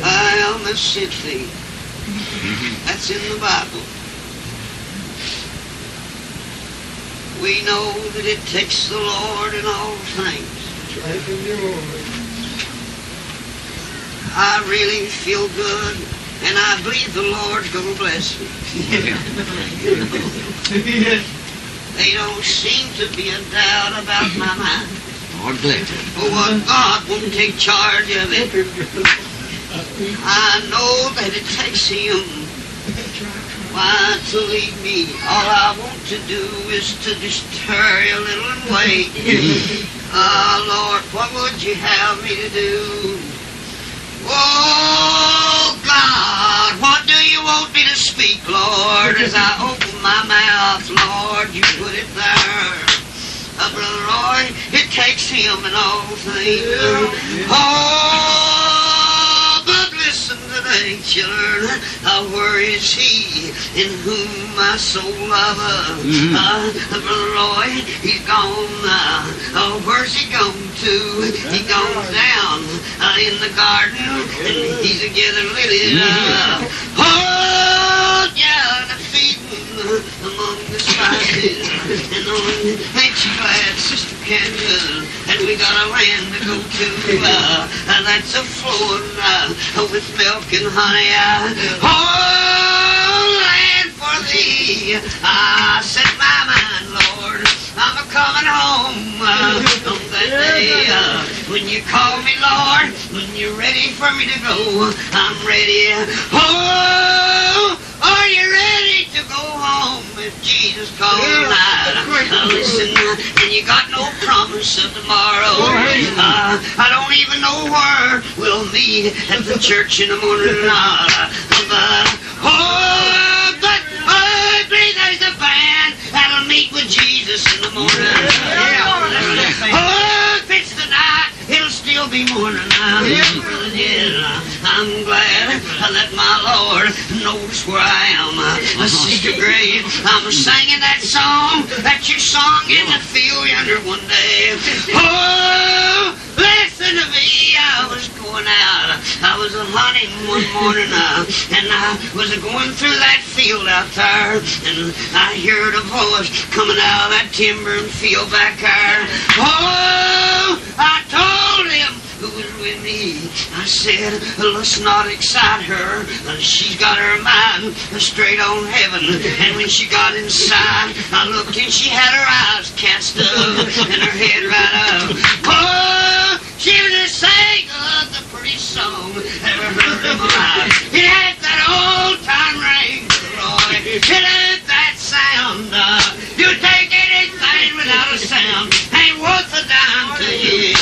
I almost said faith. That's in the Bible. We know that it takes the Lord in all things. I really feel good, and I believe the Lord's going to bless me. They don't seem to be a doubt about my mind. Lord bless you. But what God won't take charge of it. I know that it takes Him. Why, to lead me. All I want to do is to just hurry a little and wait. Lord, what would you have me to do? Oh, God, what do you want me to speak, Lord? As I open my mouth, Lord, you put it there. Brother Roy, it takes Him in all things. Oh, but listen today, children. Where is He in whom my soul loveth? Brother Roy, He's gone. Where's He gone to? He gone down in the garden, and He's together lilies. Oh, yeah, the feeding among the spices. And ain't you glad, Sister Canyon, and we got a land to go to that's a flowing with milk and honey. Oh, land for Thee, I set my mind, Lord. I'm a-coming home on that day. When you call me, Lord, when you're ready for me to go, I'm ready. Oh, are you ready to go home if Jesus calls tonight? Listen, and you got no promise of tomorrow. I don't even know where we'll meet at the church in the morning. But I believe there's a band that'll meet with Jesus in the morning. Oh, if it's the night, it'll still be morning now. I'm glad that my Lord knows where I am. Sister Gray, I'm singing that song that you sung in the field yonder one day. Oh, listen to me. I was going out. I was hunting one morning, and I was going through that field out there, and I heard a voice coming out of that timber and field back there. Oh, I told him who was with me. I said, let's not excite her. She's got her mind straight on heaven. And when she got inside, I looked and she had her eyes cast up and her head right up. Oh, she was just saying the pretty song ever heard in my life. It had that old-time ring, Roy. It had that sound. You take anything without a sound. Ain't worth a dime to you.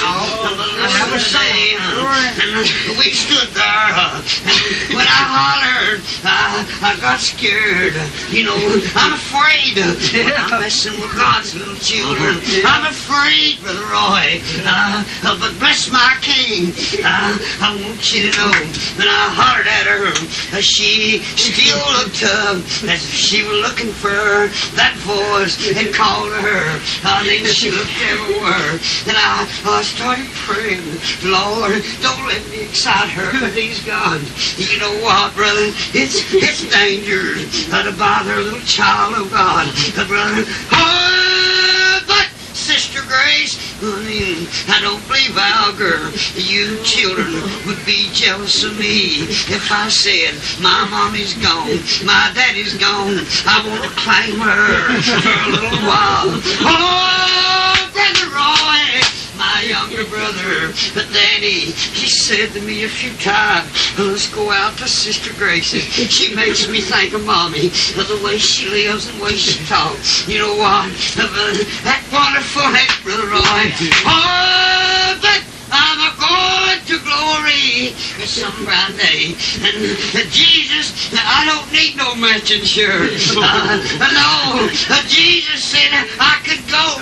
And we stood there, and when I hollered, I got scared. You know, I'm afraid I'm messing with God's little children. I'm afraid, Brother Roy, but bless my King, I want you to know that I hollered at her. She still looked as if she was looking for that voice and called to her. And then she looked everywhere, and I started praying, Lord, don't let me excite her, please God. You know what, brother? It's dangerous to bother a little child of God, brother. Oh, but Sister Grace, I don't believe Alger, you children would be jealous of me if I said, my mommy's gone, my daddy's gone, I want to claim her for a little while. Oh, Brother Roy, my younger brother, Danny, he said to me a few times, let's go out to Sister Grace's. She makes me think of Mommy, of the way she lives and the way she talks. You know what? That wonderful head, Brother Roy. Oh, but I'm a-going to glory some bright day. And Jesus, I don't need no matching shirt. No, Jesus said I could go,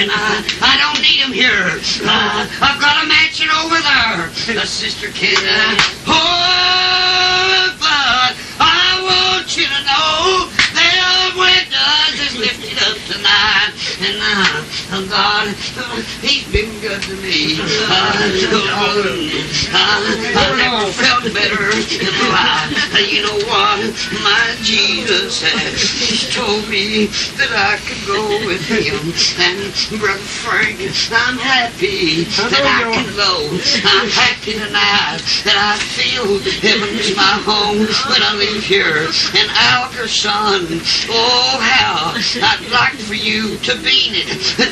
and I don't need him here. I've got a mansion over there, Sister Kenna. Oh, but I want you to know that windows is lifted up tonight, and God, He's been good to me. I never felt felt better in my life. You know what? My Jesus has told me that I could go with him. And Brother Frank, I'm happy that I can go. I'm happy tonight that I feel heaven's my home when I leave here. And Alger, son, oh how I'd like for you to beat it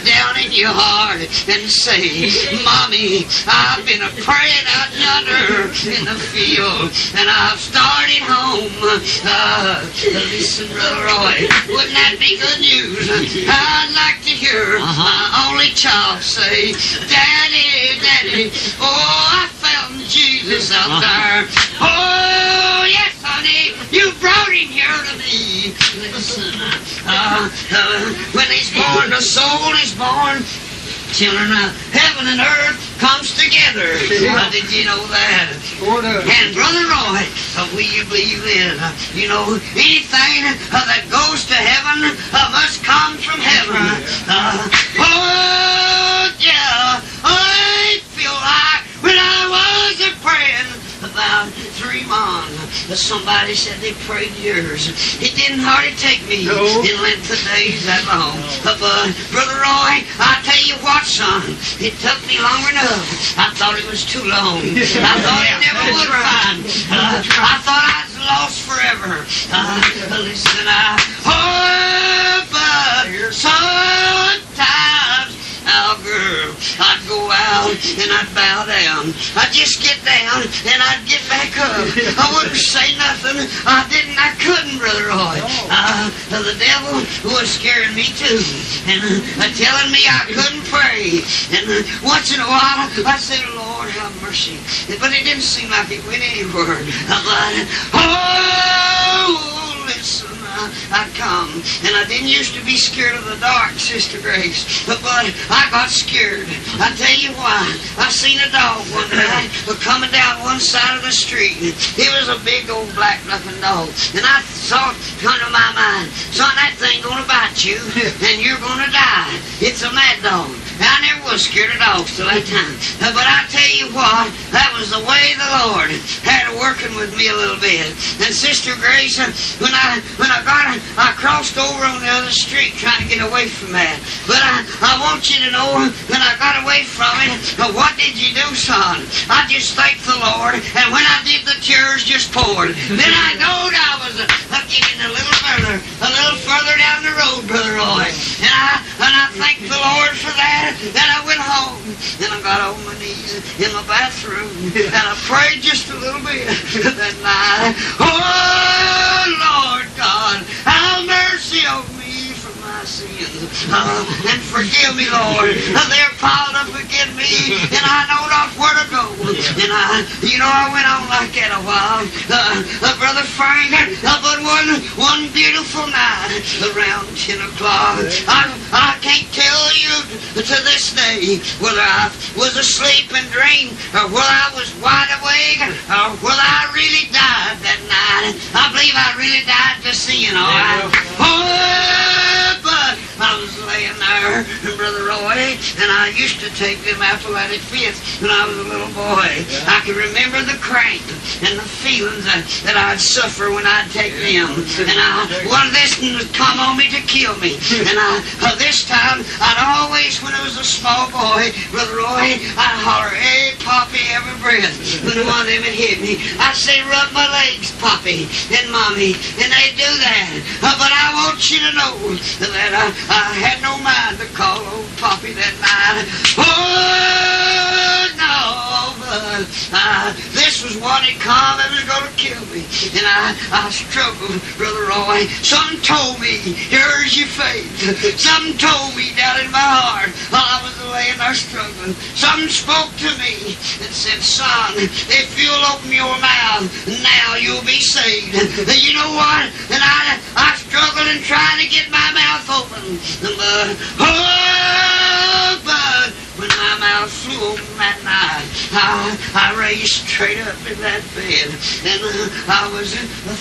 down in your heart and say, Mommy, I've been a-praying out yonder in the field, and I've started home. Listen, Brother Roy, wouldn't that be good news? I'd like to hear my only child say, Daddy, Daddy, oh, I found Jesus out there. Oh, yes, honey, you brought him here to me. Listen, when he's born, the soul is born. Children, heaven and earth comes together. Did you know that? And Brother Roy, will you believe in, anything that goes to heaven must come from heaven. Oh, yeah, I feel like when I was praying about 3 months, somebody said they prayed years. It didn't hardly take me in length of days that long. But Brother Roy, I tell you what, son, it took me long enough. I thought it was too long. I thought I never would find. I thought I was lost forever. Listen, but sometimes, girl, I'd go out and I'd bow down. I'd just get down and I'd get back up. I wouldn't say nothing. I couldn't, Brother Roy. The devil was scaring me too, and telling me I couldn't pray. And once in a while, I said, Lord, have mercy. But it didn't seem like it went anywhere. Listen, I'd come, and I didn't used to be scared of the dark, Sister Grace, but I got scared. I tell you why. I seen a dog one night coming down one side of the street. It was a big old black-looking dog, and I thought, come to my mind, son, that thing gonna bite you, and you're gonna die. It's a mad dog. I never was scared of dogs till that time. But I tell you what, that was the way the Lord had working with me a little bit. And Sister Grace, when I crossed over on the other street trying to get away from that. But I want you to know, when I got away from it, what did you do, son? I just thanked the Lord, and when I did, the tears just poured. Then I knowed I was getting a little further down the road, Brother Roy. And I thanked the Lord for that. Then I went home, and I got on my knees in my bathroom, and I prayed just a little bit that night. Oh, Lord God, have mercy on me for my sins, and forgive me, Lord. They're piled up against me, and I know not where to go. And I went on like that a while. Brother Frank, but one beautiful night, around 10 o'clock, I can't tell you to this day whether I was asleep and dreamed, or whether I was wide awake, or whether I really died that night. I believe I really died to sin, all right? Oh, but I was laying there, Brother Roy, and I used to take them athletic fits when I was a little boy. I can remember the cramp and the feelings that I'd suffer when I'd take them. And one of this would come on me to kill me. And this time, I'd always, when I was a small boy, Brother Roy, I'd holler, hey, Poppy, every breath. When one of them had hit me, I'd say, rub my legs, Poppy and Mommy. And they'd do that. But I want you to know that I had no mind to call old Poppy that night. Oh, no, but this was what had come that was going to kill me. And I struggled, Brother Roy. Something told me, here's your fate. Something told me down in my heart while I was laying there struggling. Something spoke to me and said, son, if you'll open your mouth, now you'll be saved. You know what? And I struggled in trying to get my mouth open. But when my mouth flew open that night, I raised straight up in that bed, and I was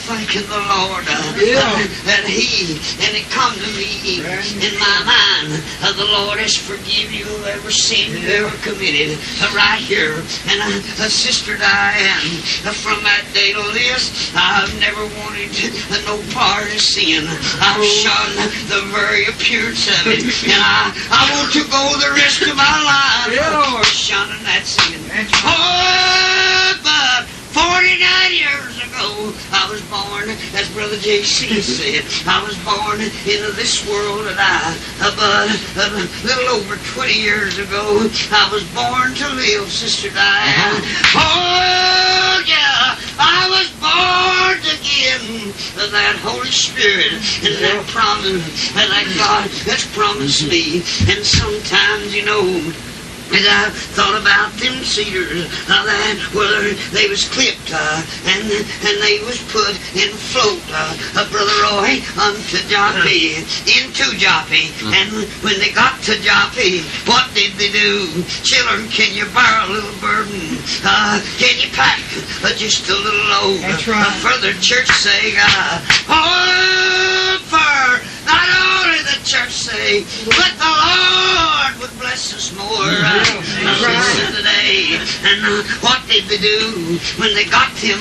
thanking the Lord that it come to me in my mind, the Lord has forgiven you every sin you ever committed right here. And Sister Diane, from that day to this, I've never wanted no part of sin. I've shunned the very appearance of it, and I want to go the rest of my life shunning that sin. Oh, but 49 years ago, I was born, as Brother J.C. said, I was born into this world, and but a little over 20 years ago, I was born to live, Sister Diane. Oh, yeah, I was born again. That Holy Spirit and that promise, and that God has promised me. And sometimes, you know, as I thought about them cedars, whether they was clipped and they was put in float, Brother Roy, into Joppy. And when they got to Joppy, what did they do? Children, can you borrow a little burden? Can you pack just a little load? That's right. For the church sake, for not only the church sake, but the Lord would bless us more. Today. And what did they do when they got them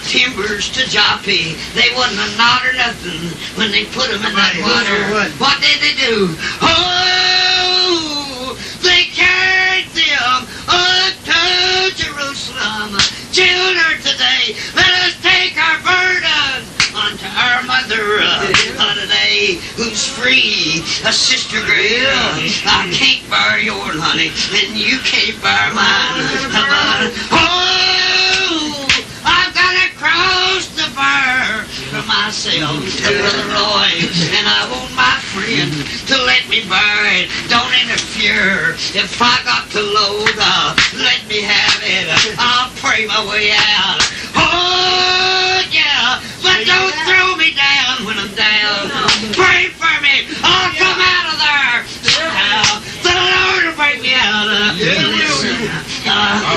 timbers to Joppy? They wouldn't have not or nothing when they put them in that water. What did they do? Oh, they carried them up to Jerusalem. Children, today, let us take our burden unto our mother today, who's free, Sister Grace. I can't bear yours, honey, and you can't bear mine. Oh, I've got to cross the bar for myself, Brother Roy, and I want my friend to let me bear it. Don't interfere. If I got to load, let me have it. I'll pray my way out. Oh, yeah, but don't throw me down when I'm down. Pray for me. I'll come out of there. The Lord will bring me out. Listen,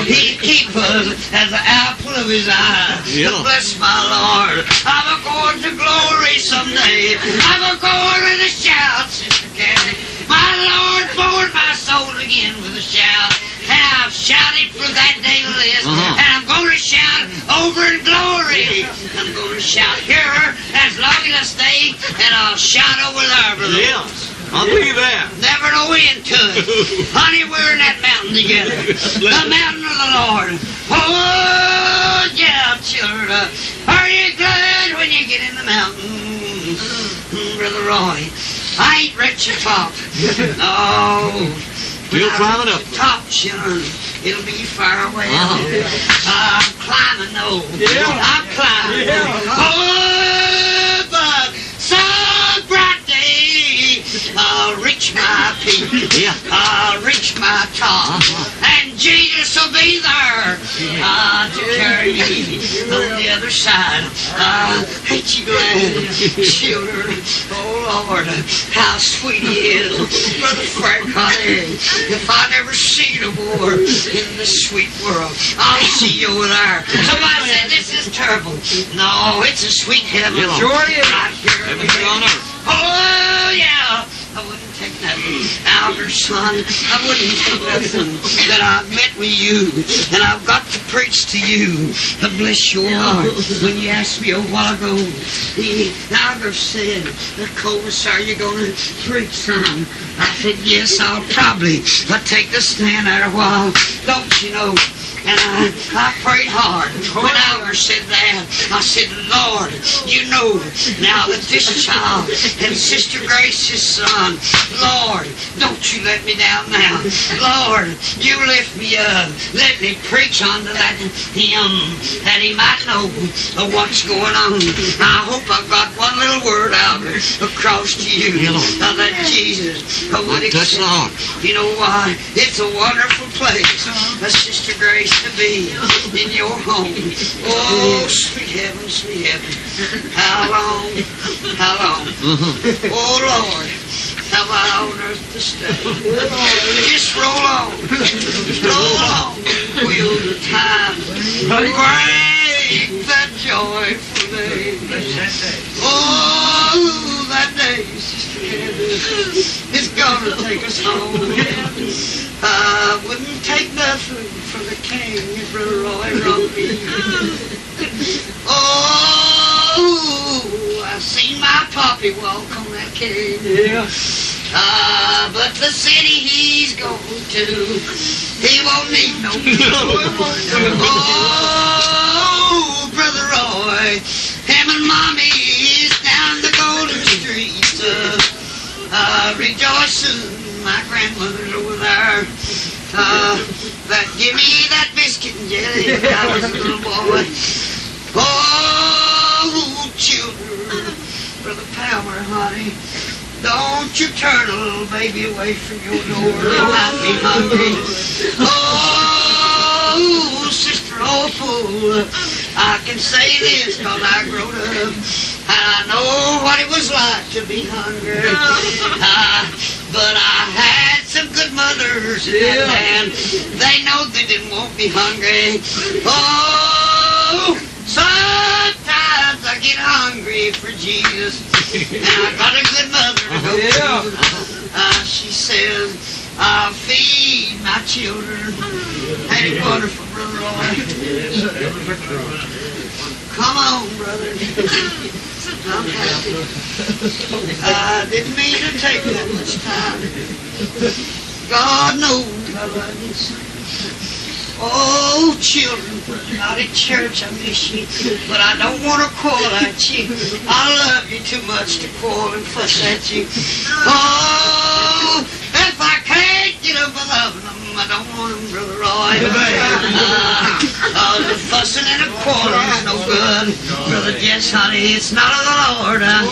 He keep us as the apple of His eye. Bless my Lord. I'm going to glory someday. I'm going with a shout, Sister Kathy. My Lord bored my soul again with a shout. And I've shouted for that day to this. And I'm going to shout over in glory. I'm going to shout here as long as I stay, and I'll shout over there, brother. Yes, I'll believe that. Never no end to it. Honey, we're in that mountain together. The mountain of the Lord. Oh, yeah, children. Are you glad when you get in the mountain? Brother Roy, I ain't reached the top. No. We'll climb it up. Top, children. It'll be far away. I'm climbing, though. I'm climbing. Oh, but some bright day, I'll reach my peak. I'll reach my top. And Jesus will be there to carry me on the other side. Ain't you glad, children? Oh, Lord, how sweet He is. Brother Frank, honey, if I never see no more in this sweet world, I'll see you over there. Somebody said this is terrible. No, it's a sweet heaven. Sure is. Right here. Heaven's on earth. Oh, yeah. I wouldn't take nothing, Alger, son. I wouldn't take nothing that I met with you, and I've got to preach to you. Bless your heart. When you asked me a while ago, Alger said, Covis, are you going to preach, son? I said, yes, I'll probably take the stand there a while. Don't you know? And I prayed hard. When Alger said that, I said, Lord, you know now that this child and Sister Grace's son, Lord, don't you let me down now. Lord, you lift me up. Let me preach unto that him that he might know what's going on. I hope I've got one little word out across to you that Jesus would accept. You know why? It's a wonderful place, Sister Grace, to be in your home. Oh, sweet heaven, sweet heaven. How long? How long? Oh, Lord. have I on earth to stay? Just roll on, will the time break that joyful day? Oh, that day, Sister Candace, is gonna take us home. I wouldn't take nothing for the king if Brother Roy wrote me. Oh, I've seen my poppy walk on that cane. Yeah. But the city he's going to, he won't need no Oh, Brother Roy, him and Mommy is down the Golden Street, rejoicing. My grandmother's over there. That give me that biscuit and jelly when I was a little boy. Oh, children, Brother Palmer, honey, don't you turn a little baby away from your door. He might be hungry. Oh, Sister Awful, I can say this because I growed up and I know what it was like to be hungry. But I had some good mothers, and they know they didn't want me hungry. Oh, sometimes I get hungry for Jesus, and I got a good mother to go to. She says, I'll feed my children. Ain't it wonderful, Brother Roy? Come on, brother. I'm happy. I didn't mean to take that much time. God knows I love you. Oh, children, out at church I miss you, but I don't want to quarrel at you. I love you too much to quarrel and fuss at you. Oh, if I can't get up a loving them, I don't want them, Brother Roy. The fussing and the quarreling is no good. Brother Jess, honey, it's not of the Lord. I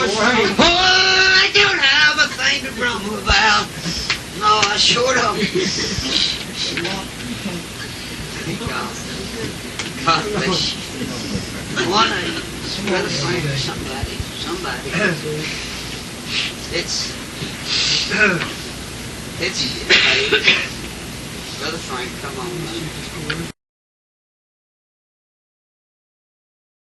don't have a thing to grumble about. No, I sure don't. God bless you. One name, Brother Frank or somebody. It's Brother Frank, come on, brother.